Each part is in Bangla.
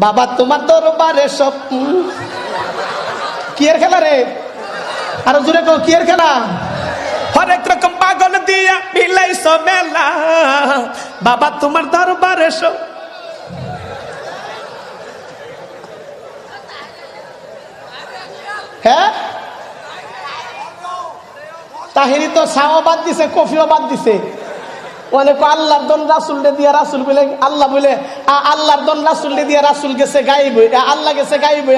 বাবা তোমার দরবারে সব কি এর খেলা রে? আরো জোরে কও, কি এর খেলা? হরেক রকম পাগল দিয়া মিলাইছ মেলা, বাবা তোমার দরবারে সব। হ্যাঁ, তাহিরি তো ছাও বাদ দিছে, কফিও বাদ দিছে। অনেক আল্লাহর দন রাসুল দিয়া, রাসুল বলে আল্লাহ বলে, আল্লাহর দন রাসুল দিয়া, রাসুল গেছে গাইব, আল্লাহ গেছে গাইব,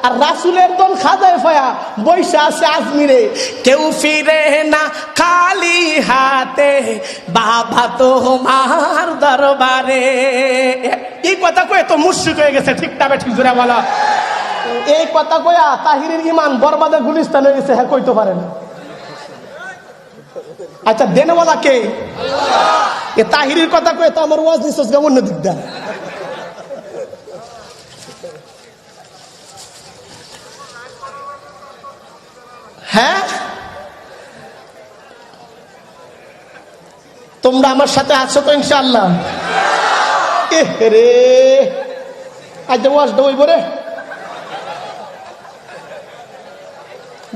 আর রাসুলের দন খাজায় ফয়া বৈশা আছে আজমিরে। কেউ ফিরে না খালি হাতে, বাবা তোমার দরবারে। এই কথা কয়ে তো মুশরিক হয়ে গেছে, ঠিক না ঠিক জোরে বলা? এই কথা কয়া তাহিরের ইমান বরবাদে গুলিস্তান হয়ে গেছে, হ্যাঁ কইতে পারে না। আচ্ছা দেনওয়ালা কে? এ তাহিরের কথা কয়ে তো আমার ওয়াজ নিছস কেমন না দিকদা। হ্যাঁ, তোমরা আমার সাথে আছো তো ইনশাআল্লাহ? রে আজ ওয়াজ দইব রে।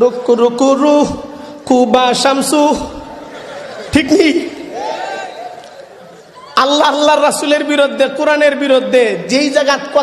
রুকু রুকু রু কুবা শামসু, ঠিক নেই? আল্লাহ আল্লাহর রাসূলের বিরুদ্ধে, কোরআনের বিরুদ্ধে যেই জায়গা